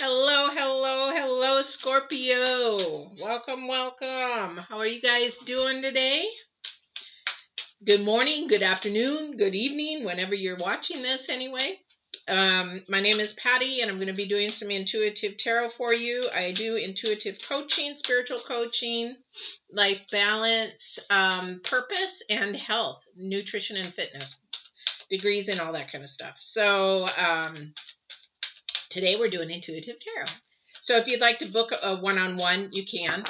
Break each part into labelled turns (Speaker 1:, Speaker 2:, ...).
Speaker 1: Hello, hello, hello, Scorpio. Welcome, welcome. How are you guys doing today? Good morning, good afternoon, good evening, whenever you're watching this anyway. My name is Patti, and I'm going to be doing some intuitive tarot for you. I do intuitive coaching, spiritual coaching, life balance, purpose, and health, nutrition and fitness, degrees, and all that kind of stuff. So today we're doing intuitive tarot. So if you'd like to book a one-on-one, you can.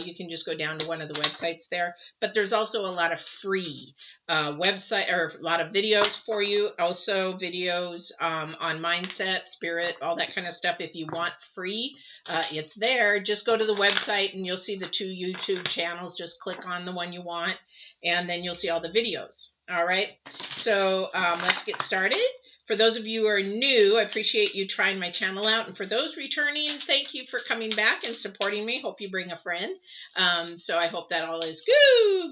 Speaker 1: You can just go down to one of the websites there. But there's also a lot of free website or a lot of videos for you. Also videos on mindset, spirit, all that kind of stuff. If you want free, it's there. Just go to the website and you'll see the 2 YouTube channels. Just click on the one you want, and then you'll see all the videos. All right. So let's get started. For those of you who are new, I appreciate you trying my channel out. And for those returning, thank you for coming back and supporting me. Hope you bring a friend. So I hope that all is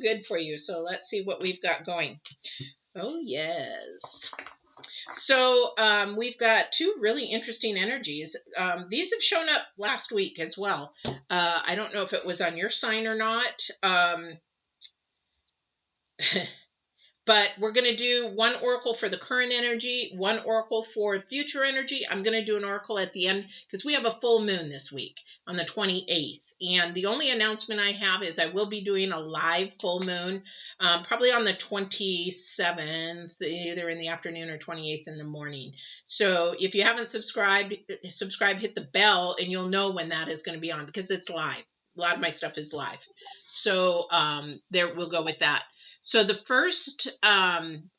Speaker 1: good for you. So let's see what we've got going. Oh, yes. So we've got 2 really interesting energies. These have shown up last week as well. I don't know if it was on your sign or not. But we're going to do one oracle for the current energy, one oracle for future energy. I'm going to do an oracle at the end because we have a full moon this week on the 28th. And the only announcement I have is I will be doing a live full moon, probably on the 27th, either in the afternoon or 28th in the morning. So if you haven't subscribed, hit the bell, and you'll know when that is going to be on because it's live. A lot of my stuff is live. So there we'll go with that. So the first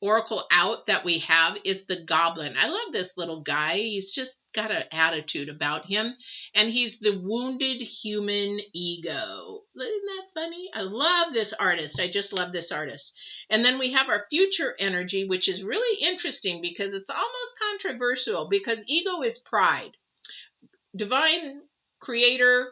Speaker 1: oracle out that we have is the Goblin. I love this little guy. He's just got an attitude about him. And he's the wounded human ego. Isn't that funny? I love this artist. I just love this artist. And then we have our future energy, which is really interesting because it's almost controversial because ego is pride. Divine creator,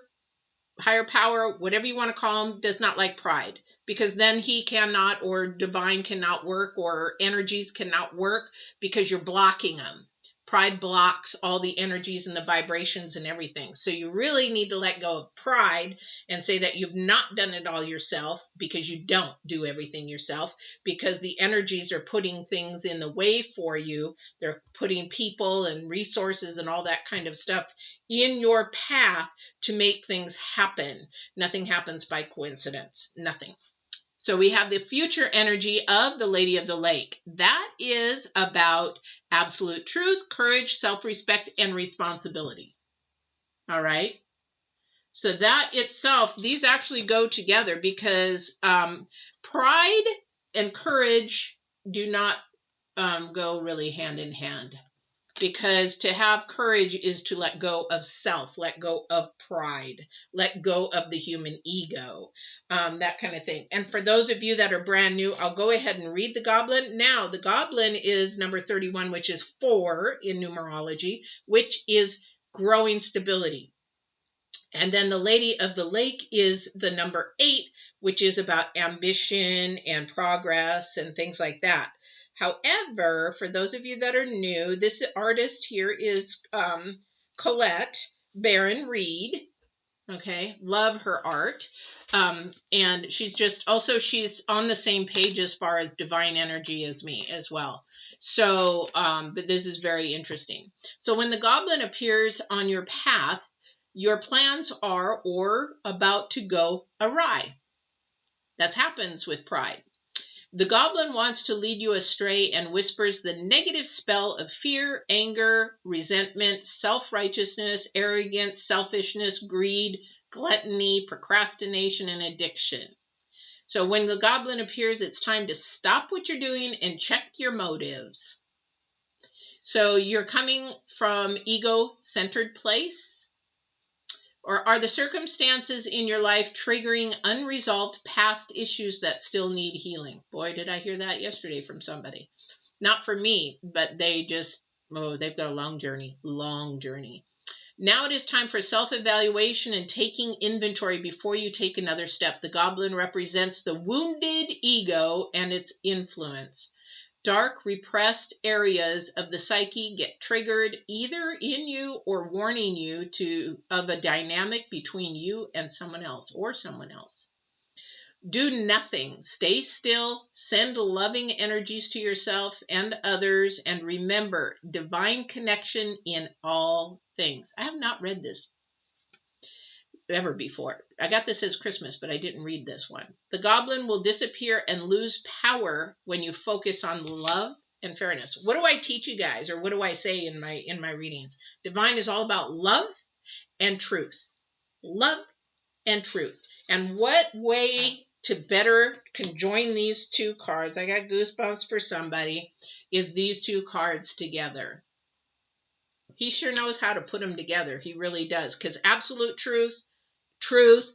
Speaker 1: higher power, whatever you want to call him, does not like pride because then he cannot, or divine cannot work, or energies cannot work because you're blocking them. Pride blocks all the energies and the vibrations and everything. So you really need to let go of pride and say that you've not done it all yourself because you don't do everything yourself because the energies are putting things in the way for you. They're putting people and resources and all that kind of stuff in your path to make things happen. Nothing happens by coincidence. Nothing. So we have the future energy of the Lady of the Lake. That is about absolute truth, courage, self-respect, and responsibility. All right. So that itself, these actually go together because pride and courage do not go really hand in hand. Because to have courage is to let go of self, let go of pride, let go of the human ego, that kind of thing. And for those of you that are brand new, I'll go ahead and read the Goblin. Now, the Goblin is number 31, which is 4 in numerology, which is growing stability. And then the Lady of the Lake is the number 8, which is about ambition and progress and things like that. However, for those of you that are new, this artist here is Colette, Baron-Reid. Okay, love her art. And she's just, also she's on the same page as far as divine energy as me as well. So, but this is very interesting. So when the Goblin appears on your path, your plans are or about to go awry. That happens with pride. The Goblin wants to lead you astray and whispers the negative spell of fear, anger, resentment, self-righteousness, arrogance, selfishness, greed, gluttony, procrastination, and addiction. So when the Goblin appears, it's time to stop what you're doing and check your motives. So you're coming from ego-centered place? Or are the circumstances in your life triggering unresolved past issues that still need healing? Boy, did I hear that yesterday from somebody. Not for me, but they just, they've got a long journey. Now it is time for self-evaluation and taking inventory before you take another step. The Goblin represents the wounded ego and its influence. dark, repressed areas of the psyche get triggered either in you or warning you of a dynamic between you and someone else or someone else. Do nothing. Stay still. Send loving energies to yourself and others. And remember, divine connection in all things. I have not read this ever before. I got this as Christmas, but I didn't read this one. The goblin will disappear and lose power when you focus on love and fairness. What do I teach you guys, or what do I say in my readings? Divine is all about love and truth. Love and truth. And what way to better conjoin these two cards, I got goosebumps for somebody, is these two cards together. He sure knows how to put them together. He really does. Because absolute truth,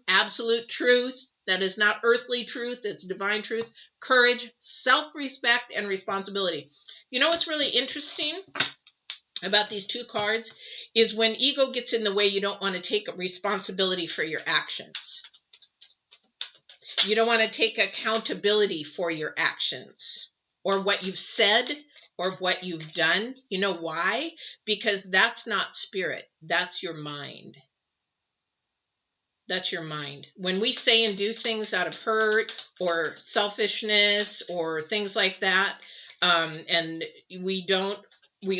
Speaker 1: absolute truth, that is not earthly truth, it's divine truth, courage, self-respect, and responsibility. You know what's really interesting about these two cards is when ego gets in the way, you don't want to take responsibility for your actions. You don't want to take accountability for your actions or what you've said or what you've done. You know why? Because that's not spirit. That's your mind. That's your mind. When we say and do things out of hurt or selfishness or things like that, and we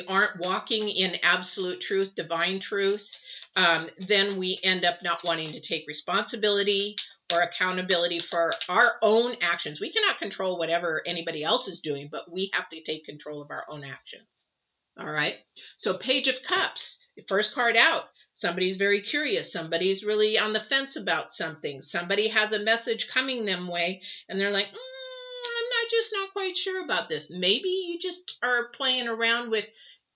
Speaker 1: aren't walking in absolute truth, divine truth, then we end up not wanting to take responsibility or accountability for our own actions. We cannot control whatever anybody else is doing, but we have to take control of our own actions. All right. So Page of Cups, first card out. Somebody's very curious. Somebody's really on the fence about something. Somebody has a message coming them way, and they're like, I'm just not quite sure about this. Maybe you just are playing around with,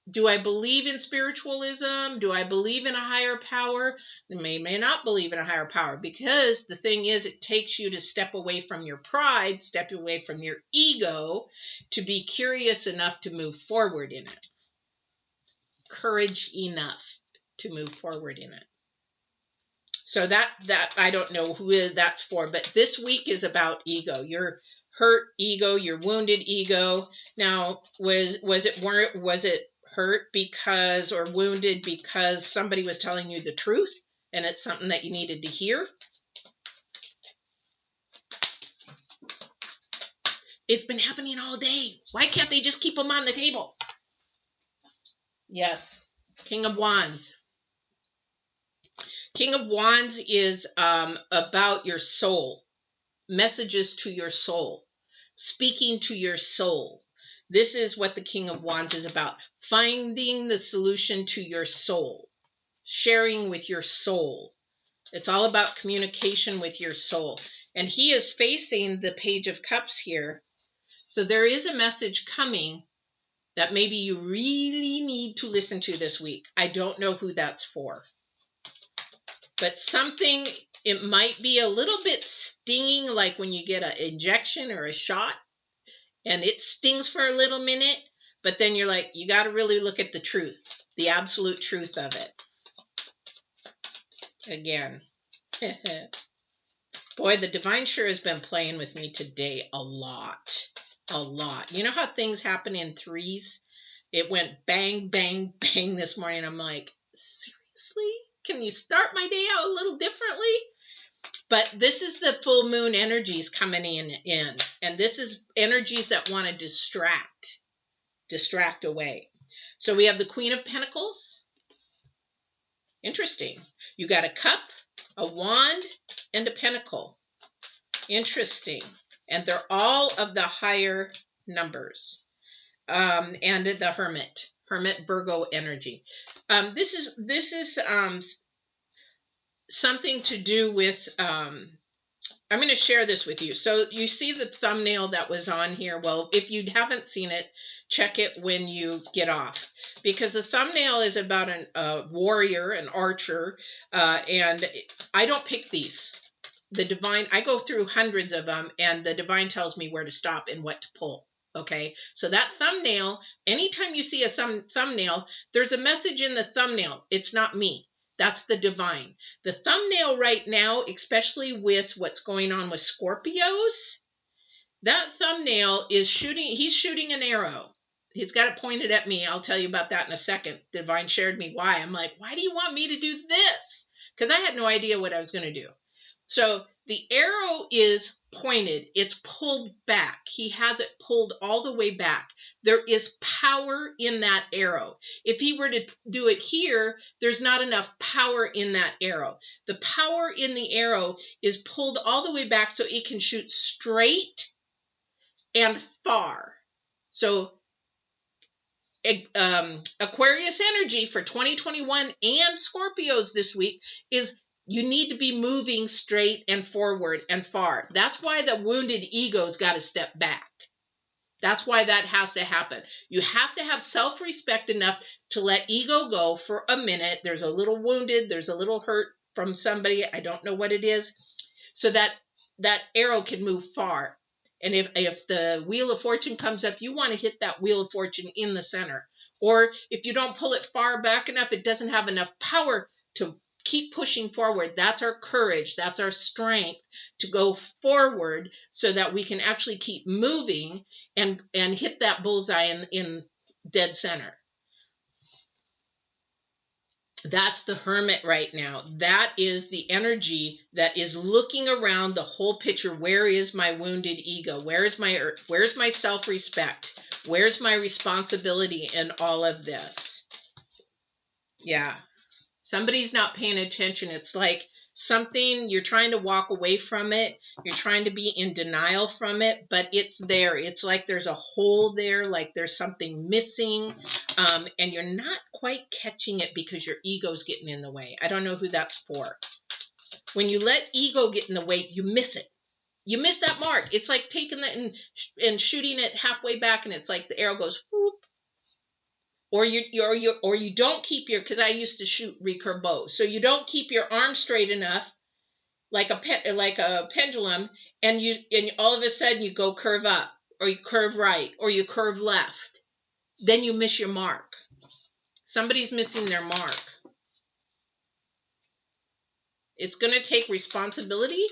Speaker 1: do I believe in spiritualism? Do I believe in a higher power? They may not believe in a higher power, because the thing is, it takes you to step away from your pride, step away from your ego, to be curious enough to move forward in it. Courage enough to move forward in it. So that I don't know who that's for, but this week is about ego. Your hurt ego, your wounded ego. Now, was it hurt because, or wounded because somebody was telling you the truth and it's something that you needed to hear? It's been happening all day. Why can't they just keep them on the table? Yes. King of Wands. King of Wands is about your soul. Messages to your soul. Speaking to your soul. This is what the King of Wands is about. Finding the solution to your soul. Sharing with your soul. It's all about communication with your soul. And he is facing the Page of Cups here. So there is a message coming that maybe you really need to listen to this week. I don't know who that's for. But something, it might be a little bit stinging, like when you get an injection or a shot, and it stings for a little minute, but then you're like, you got to really look at the truth, the absolute truth of it. Again. Boy, the divine sure has been playing with me today a lot. A lot. You know how things happen in threes? It went bang, bang, bang this morning. I'm like, seriously? Can you start my day out a little differently? But this is the full moon energies coming in. And this is energies that want to distract away. So we have the Queen of Pentacles. Interesting. You got a cup, a wand, and a pentacle. Interesting. And they're all of the higher numbers. And the Hermit Virgo energy. This is something to do with, I'm going to share this with you. So you see the thumbnail that was on here. Well, if you haven't seen it, check it when you get off, because the thumbnail is about a warrior, an archer, and I don't pick these. The divine, I go through hundreds of them, and the divine tells me where to stop and what to pull. Okay, so that thumbnail, anytime you see a thumbnail, there's a message in the thumbnail. It's not me. That's the divine. The thumbnail right now, especially with what's going on with Scorpios, That thumbnail is shooting, he's shooting an arrow. He's got it pointed at me. I'll tell you about that in a second. Divine shared me why. I'm like, why do you want me to do this? Because I had no idea what I was going to do. So the arrow is pointed. It's pulled back. He has it pulled all the way back. There is power in that arrow. If he were to do it here, there's not enough power in that arrow. The power in the arrow is pulled all the way back so it can shoot straight and far. So Aquarius energy for 2021 and Scorpios this week is you need to be moving straight and forward and far. That's why the wounded ego's got to step back. That's why that has to happen. You have to have self-respect enough to let ego go for a minute. There's a little wounded, there's a little hurt from somebody. I don't know what it is. So that arrow can move far. And if the Wheel of Fortune comes up, you want to hit that Wheel of Fortune in the center. Or if you don't pull it far back enough, it doesn't have enough power to keep pushing forward. That's our courage. That's our strength to go forward so that we can actually keep moving and hit that bullseye in dead center. That's the Hermit right now. That is the energy that is looking around the whole picture. Where is my wounded ego? Where's my self-respect? Where's my responsibility in all of this? Yeah. Somebody's not paying attention. It's like something, you're trying to walk away from it. You're trying to be in denial from it, but it's there. It's like there's a hole there, like there's something missing, and you're not quite catching it because your ego's getting in the way. I don't know who that's for. When you let ego get in the way, you miss it. You miss that mark. It's like taking that and shooting it halfway back, and it's like the arrow goes whoop. Or you don't keep your, because I used to shoot recurve bows, so you don't keep your arm straight enough, like a pendulum, and all of a sudden you go curve up, or you curve right, or you curve left. Then you miss your mark. Somebody's missing their mark. It's going to take responsibility,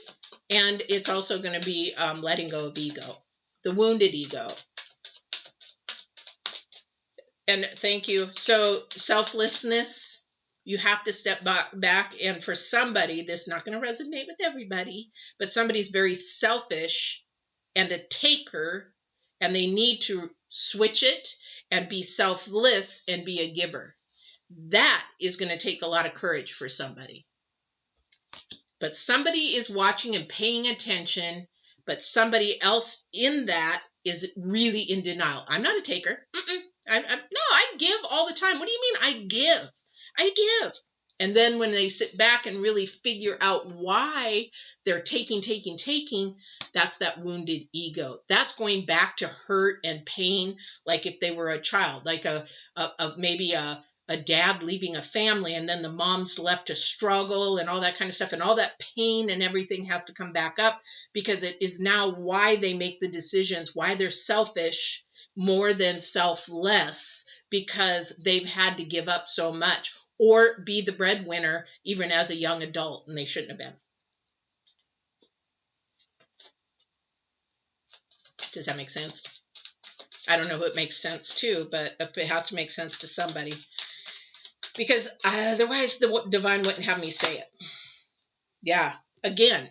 Speaker 1: and it's also going to be letting go of ego, the wounded ego. And thank you. So selflessness, you have to step back. And for somebody, this is not going to resonate with everybody, but somebody's very selfish and a taker, and they need to switch it and be selfless and be a giver. That is going to take a lot of courage for somebody. But somebody is watching and paying attention, but somebody else in that is really in denial. I'm not a taker. No, I give all the time. What do you mean I give? I give. And then when they sit back and really figure out why they're taking, that's that wounded ego. That's going back to hurt and pain, like if they were a child, like maybe a dad leaving a family, and then the mom's left to struggle and all that kind of stuff, and all that pain and everything has to come back up because it is now why they make the decisions, why they're selfish more than selfless, because they've had to give up so much or be the breadwinner even as a young adult, and they shouldn't have been. Does that make sense? I don't know who it makes sense to, but it has to make sense to somebody, because otherwise the divine wouldn't have me say it. Yeah, again,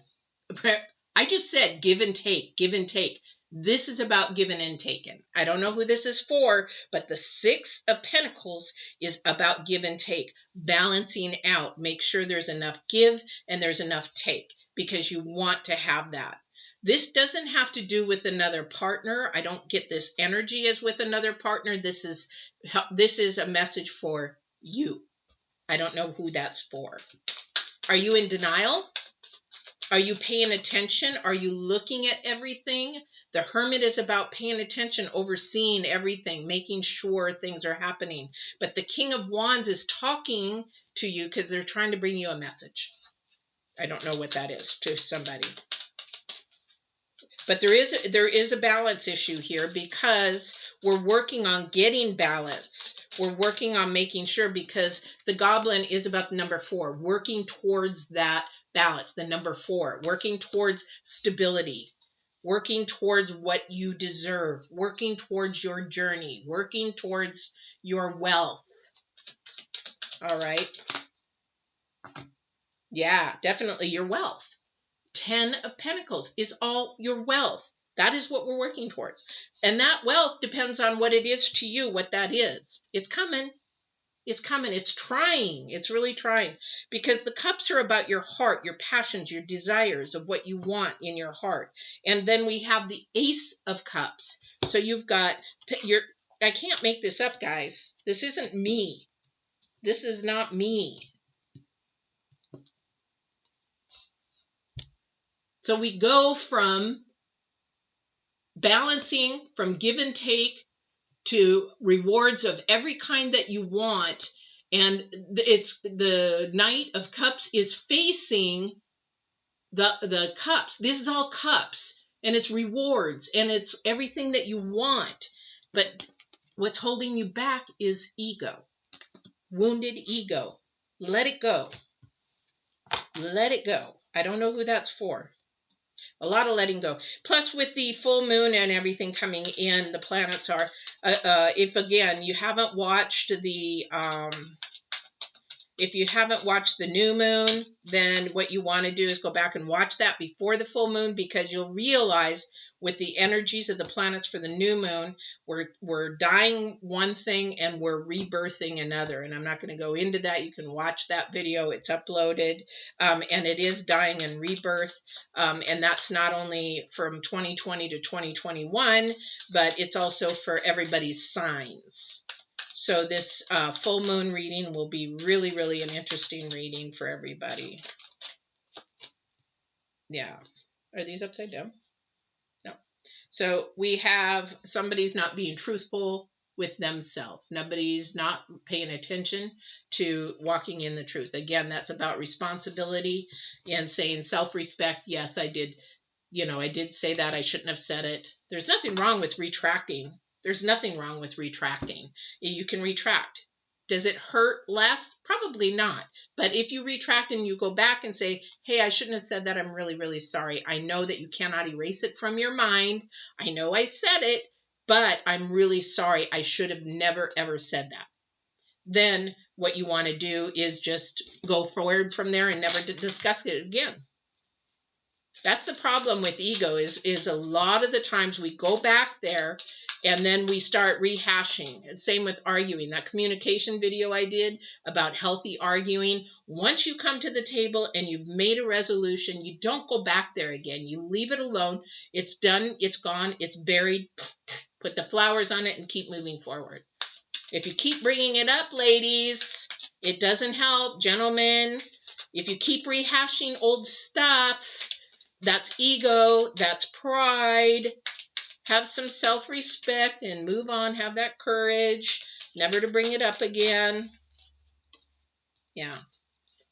Speaker 1: I just said give and take, give and take. This is about giving and taking. I don't know who this is for, but the Six of Pentacles is about give and take, balancing out. Make sure there's enough give and there's enough take, because you want to have that. This doesn't have to do with another partner. I don't get this energy as with another partner. This is a message for you. I don't know who that's for. Are you in denial? Are you paying attention? Are you looking at everything? The Hermit is about paying attention, overseeing everything, making sure things are happening. But the King of Wands is talking to you because they're trying to bring you a message. I don't know what that is to somebody. But there is a balance issue here, because we're working on getting balance. We're working on making sure, because the Goblin is about the number 4, working towards that balance, the number 4, working towards stability. working towards what you deserve, working towards your journey, working towards your wealth. All right. Yeah, definitely your wealth. 10 of Pentacles is all your wealth. That is what we're working towards. And that wealth depends on what it is to you, what that is. It's coming. It's coming. It's trying. It's really trying. Because the cups are about your heart, your passions, your desires of what you want in your heart. And then we have the Ace of Cups. So you've got your, I can't make this up, guys. This isn't me. This is not me. So we go from balancing, from give and take, to rewards of every kind that you want. And it's the Knight of Cups is facing the cups. This is all cups, and it's rewards, and it's everything that you want. But what's holding you back is ego, wounded ego. Let it go. Let it go. I don't know who that's for. A lot of letting go. Plus, with the full moon and everything coming in, the planets are, if again, you haven't watched the, if you haven't watched the new moon, then what you want to do is go back and watch that before the full moon, because you'll realize with the energies of the planets for the new moon, we're dying one thing and we're rebirthing another. And I'm not going to go into that. You can watch that video. It's uploaded. And it is dying and rebirth. And that's not only from 2020 to 2021, but it's also for everybody's signs. So this full moon reading will be really, really an interesting reading for everybody. Yeah. Are these upside down? No. So we have somebody's not being truthful with themselves. Nobody's not paying attention to walking in the truth. Again, that's about responsibility and saying self-respect. Yes, I did. I did say that. I shouldn't have said it. There's nothing wrong with retracting. There's nothing wrong with retracting. You can retract. Does it hurt less? Probably not. But if you retract and you go back and say, hey, I shouldn't have said that. I'm really, really sorry. I know that you cannot erase it from your mind. I know I said it, but I'm really sorry. I should have never, ever said that. Then what you want to do is just go forward from there and never discuss it again. That's the problem with ego is a lot of the times we go back there and then we start rehashing. Same with arguing. That communication video I did about healthy arguing. Once you come to the table and you've made a resolution, you don't go back there again. You leave it alone. It's done. It's gone. It's buried. Put the flowers on it and keep moving forward. If you keep bringing it up, ladies, it doesn't help. Gentlemen, if you keep rehashing old stuff, that's ego, that's pride. Have some self-respect and move on. Have that courage, never to bring it up again. Yeah.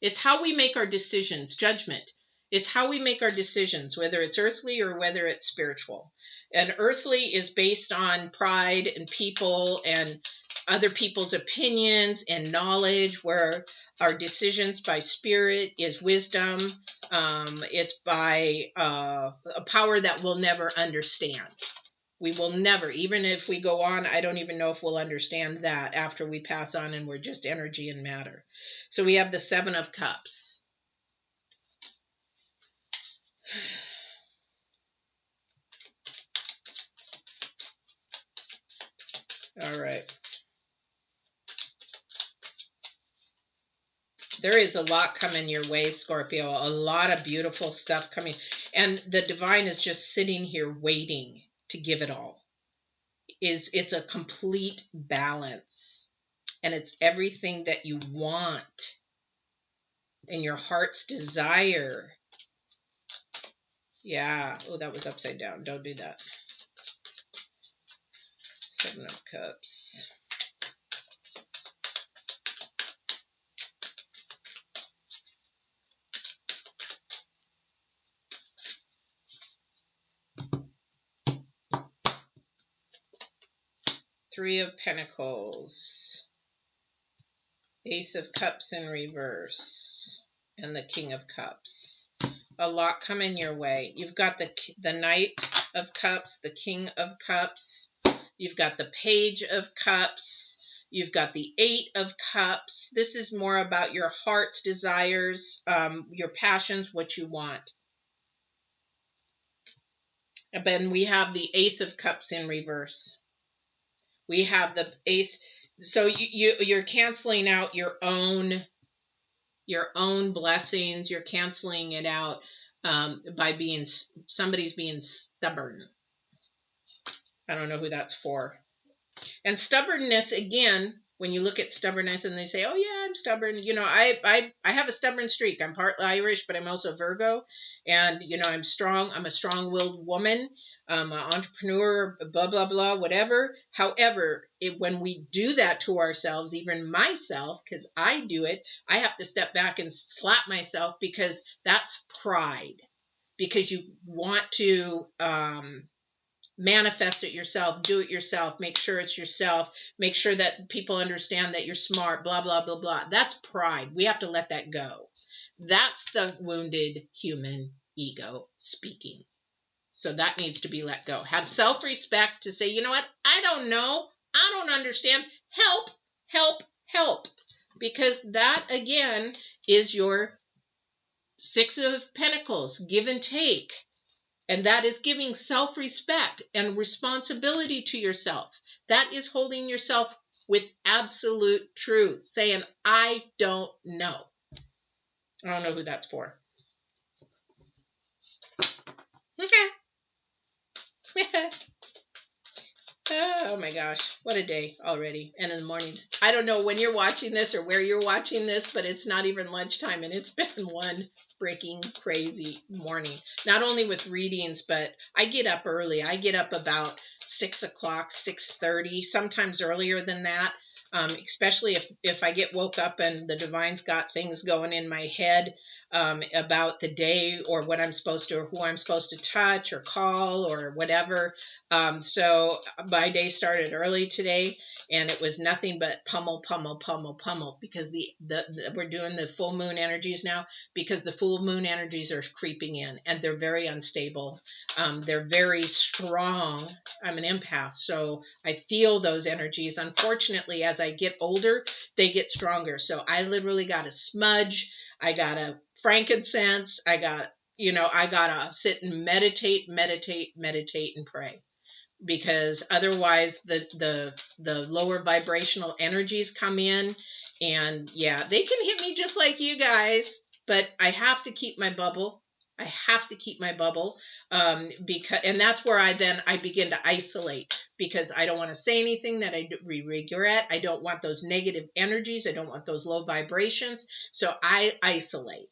Speaker 1: It's how we make our decisions, judgment. It's how we make our decisions, whether it's earthly or whether it's spiritual. And earthly is based on pride and people and other people's opinions and knowledge, where our decisions by spirit is wisdom. It's by a power that we'll never understand. We will never, even if we go on, I don't even know if we'll understand that after we pass on and we're just energy and matter. So we have the Seven of Cups. All right. There is a lot coming your way, Scorpio. A lot of beautiful stuff coming. And the divine is just sitting here waiting to give it all. It's a complete balance. And it's everything that you want and your heart's desire. Yeah. Oh, that was upside down. Don't do that. Seven of Cups. Three of Pentacles. Ace of Cups in reverse. And the King of Cups. A lot coming your way. You've got the Knight of Cups, the King of Cups. You've got the Page of Cups. You've got the Eight of Cups. This is more about your heart's desires, your passions, what you want. And then we have the Ace of Cups in reverse. We have the Ace. So you're canceling out your own blessings. You're canceling it out by somebody's being stubborn. I don't know who that's for. And stubbornness, again, when you look at stubbornness and they say, oh yeah, I'm stubborn. You know, I have a stubborn streak. I'm part Irish, but I'm also Virgo. And, you know, I'm strong. I'm a strong-willed woman. I'm an entrepreneur, blah, blah, blah, whatever. However, when we do that to ourselves, even myself, because I do it, I have to step back and slap myself because that's pride. Because you want to manifest it yourself, do it yourself, make sure it's yourself, make sure that people understand that you're smart, blah, blah, blah, blah. That's pride. We have to let that go. That's the wounded human ego speaking. So that needs to be let go. Have self-respect to say, you know what? I don't know. I don't understand. Help, help, help. Because that, again, is your Six of Pentacles, give and take. And that is giving self-respect and responsibility to yourself. That is holding yourself with absolute truth, saying, I don't know. I don't know who that's for. Okay. Oh my gosh, what a day already. And in the mornings. I don't know when you're watching this or where you're watching this, but it's not even lunchtime and it's been one freaking crazy morning. Not only with readings, but I get up early. I get up about 6 o'clock, 6:30, sometimes earlier than that. Especially if I get woke up and the divine's got things going in my head about the day or what I'm supposed to, or who I'm supposed to touch or call or whatever. So my day started early today, and it was nothing but pummel, pummel, pummel, pummel, because we're doing the full moon energies now, because the full moon energies are creeping in, and they're very unstable. They're very strong. I'm an empath, so I feel those energies. Unfortunately, as I get older, they get stronger. So I literally got a smudge. I got a frankincense. I gotta sit and meditate, and pray, because otherwise the lower vibrational energies come in, and yeah, they can hit me just like you guys, but I have to keep my bubble. I have to keep my bubble, and that's where I begin to isolate, because I don't want to say anything that I regret. I don't want those negative energies. I don't want those low vibrations. So I isolate.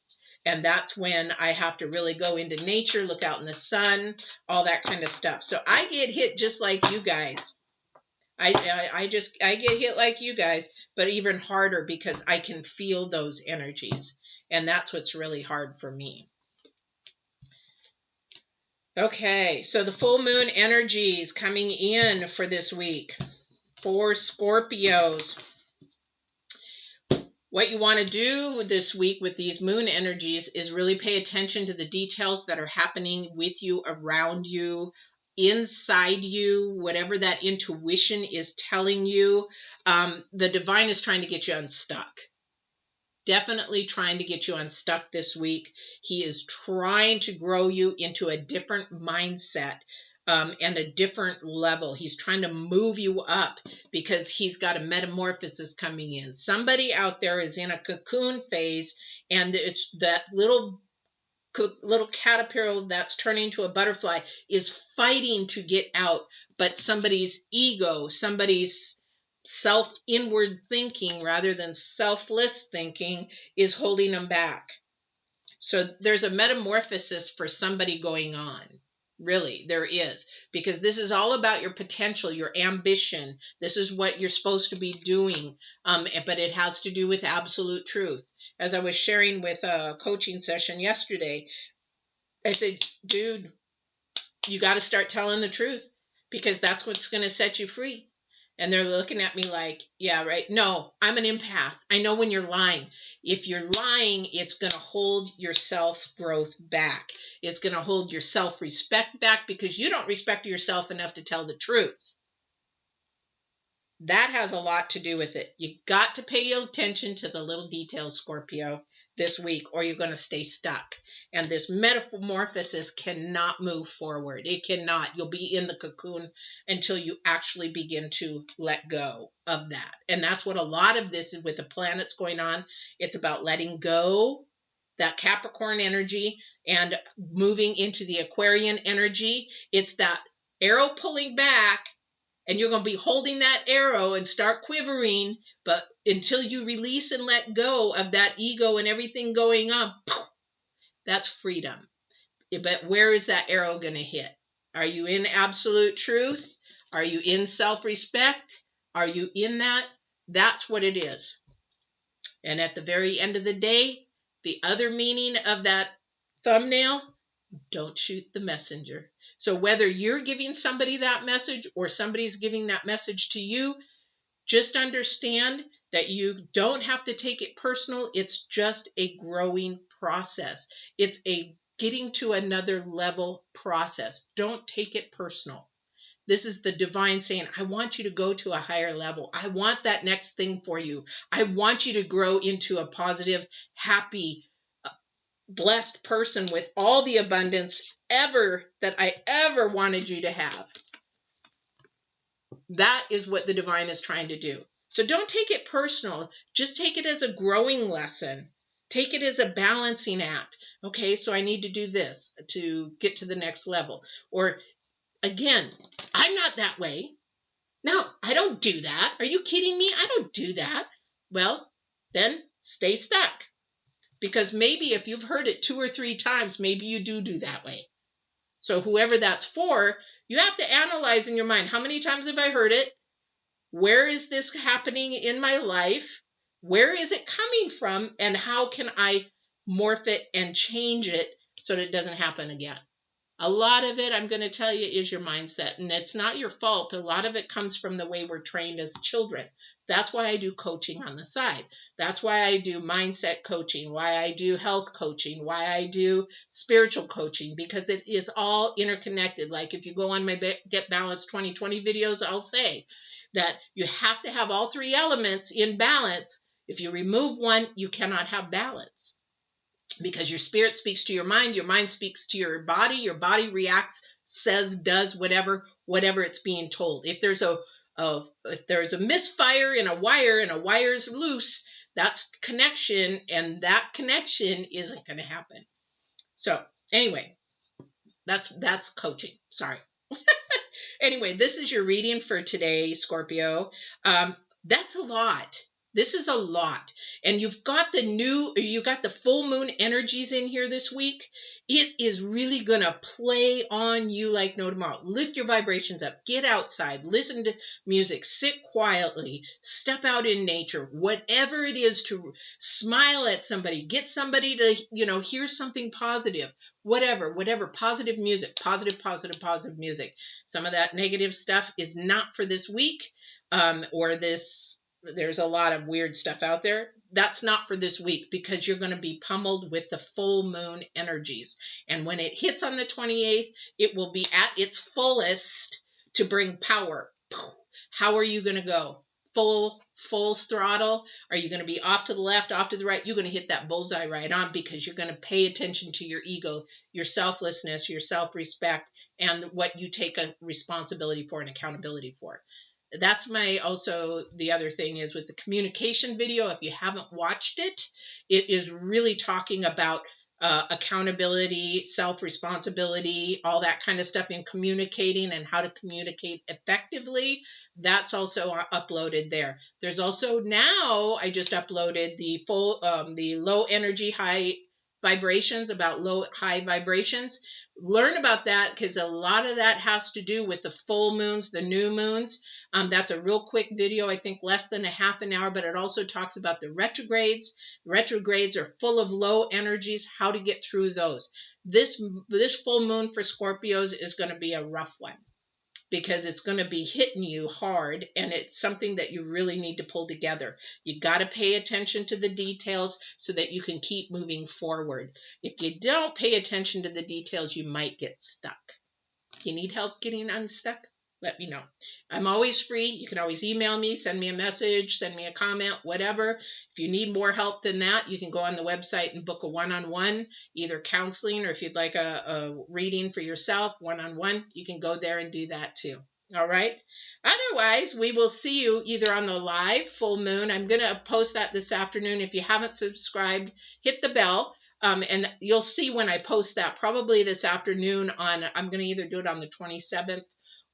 Speaker 1: And that's when I have to really go into nature, look out in the sun, all that kind of stuff. So I get hit just like you guys. I get hit like you guys, but even harder, because I can feel those energies. And that's what's really hard for me. Okay, so the full moon energies coming in for this week for Scorpios. What you want to do this week with these moon energies is really pay attention to the details that are happening with you, around you, inside you, whatever that intuition is telling you. The divine is trying to get you unstuck. Definitely trying to get you unstuck this week. He is trying to grow you into a different mindset. And a different level. He's trying to move you up, because he's got a metamorphosis coming in. Somebody out there is in a cocoon phase, and it's that little caterpillar that's turning into a butterfly is fighting to get out, but somebody's ego, somebody's inward thinking rather than selfless thinking is holding them back. So there's a metamorphosis for somebody going on. Really, there is, because this is all about your potential, your ambition. This is what you're supposed to be doing, but it has to do with absolute truth. As I was sharing with a coaching session yesterday, I said, dude, you got to start telling the truth, because that's what's going to set you free. And they're looking at me like, yeah, right. No, I'm an empath. I know when you're lying. If you're lying, it's going to hold your self-growth back. It's going to hold your self-respect back because you don't respect yourself enough to tell the truth. That has a lot to do with it. You got to pay attention to the little details, Scorpio, this week, or you're going to stay stuck. And this metamorphosis cannot move forward. It cannot. You'll be in the cocoon until you actually begin to let go of that. And that's what a lot of this is with the planets going on. It's about letting go that Capricorn energy and moving into the Aquarian energy. It's that arrow pulling back, and you're going to be holding that arrow and start quivering, but until you release and let go of that ego and everything going on, that's freedom. But where is that arrow going to hit? Are you in absolute truth? Are you in self-respect? Are you in that? That's what it is. And at the very end of the day, the other meaning of that thumbnail, don't shoot the messenger. So whether you're giving somebody that message or somebody's giving that message to you, just understand that you don't have to take it personal. It's just a growing process. It's a getting to another level process. Don't take it personal. This is the divine saying, I want you to go to a higher level. I want that next thing for you. I want you to grow into a positive, happy, blessed person with all the abundance that I ever wanted you to have. That is what the divine is trying to do. So don't take it personal. Just take it as a growing lesson. Take it as a balancing act. Okay, so I need to do this to get to the next level. Or again, I'm not that way. No, I don't do that. Are you kidding me? I don't do that. Well, then stay stuck. Because maybe if you've heard it 2 or 3 times, maybe you do that way. So whoever that's for, you have to analyze in your mind, how many times have I heard it? Where is this happening in my life? Where is it coming from? And how can I morph it and change it so that it doesn't happen again? A lot of it, I'm going to tell you, is your mindset. And it's not your fault. A lot of it comes from the way we're trained as children. That's why I do coaching on the side. That's why I do mindset coaching, why I do health coaching, why I do spiritual coaching, because it is all interconnected. Like if you go on my Get Balanced 2020 videos, I'll say that you have to have all 3 elements in balance. If you remove one, you cannot have balance. Because your spirit speaks to your mind speaks to your body reacts, says, does whatever it's being told. If there's a misfire in a wire and a wire's loose, that's connection, and that connection isn't going to happen. So anyway, that's coaching. Sorry. Anyway, this is your reading for today, Scorpio. That's a lot. This is a lot. And you've got the full moon energies in here this week. It is really going to play on you like no tomorrow. Lift your vibrations up. Get outside. Listen to music. Sit quietly. Step out in nature. Whatever it is, to smile at somebody. Get somebody to, hear something positive. Whatever. Positive music. Positive music. Some of that negative stuff is not for this week. There's a lot of weird stuff out there. That's not for this week, because you're going to be pummeled with the full moon energies. And when it hits on the 28th, it will be at its fullest to bring power. How are you going to go? Full throttle? Are you going to be off to the left, off to the right? You're going to hit that bullseye right on, because you're going to pay attention to your ego, your selflessness, your self-respect, and what you take a responsibility for and accountability for. That's the other thing is with the communication video. If you haven't watched it, it is really talking about accountability, self-responsibility, all that kind of stuff in communicating and how to communicate effectively. That's also uploaded there. There's also now, I just uploaded the low energy, high vibrations, about high vibrations. Learn about that, because a lot of that has to do with the full moons, the new moons. That's a real quick video, I think less than a half an hour, but it also talks about the retrogrades. Retrogrades are full of low energies, how to get through those. This full moon for Scorpios is going to be a rough one. because it's going to be hitting you hard, and it's something that you really need to pull together. You got to pay attention to the details so that you can keep moving forward. If you don't pay attention to the details, you might get stuck. If you need help getting unstuck, let me know. I'm always free. You can always email me, send me a message, send me a comment, whatever. If you need more help than that, you can go on the website and book a one-on-one, either counseling, or if you'd like a reading for yourself, one-on-one, you can go there and do that too. All right. Otherwise, we will see you either on the live full moon. I'm going to post that this afternoon. If you haven't subscribed, hit the bell. And you'll see when I post that probably this afternoon I'm going to either do it on the 27th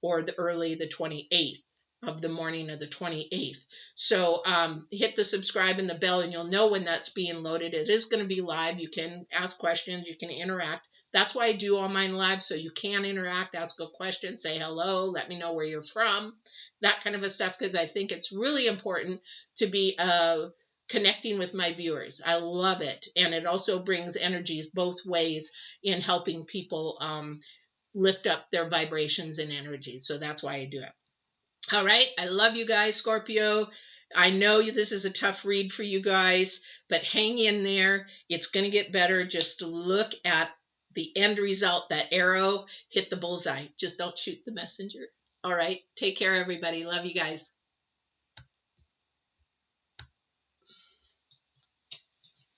Speaker 1: or the 28th of the morning of the 28th. So hit the subscribe and the bell, and you'll know when that's being loaded. It is going to be live. You can ask questions. You can interact. That's why I do all mine live, so you can interact, ask a question, say hello, let me know where you're from, that kind of a stuff, because I think it's really important to be connecting with my viewers. I love it. And it also brings energies both ways in helping people lift up their vibrations and energies. So that's why I do it. All right. I love you guys, Scorpio. I know this is a tough read for you guys, but hang in there. It's going to get better. Just look at the end result. That arrow hit the bullseye. Just don't shoot the messenger. All right. Take care, everybody. Love you guys.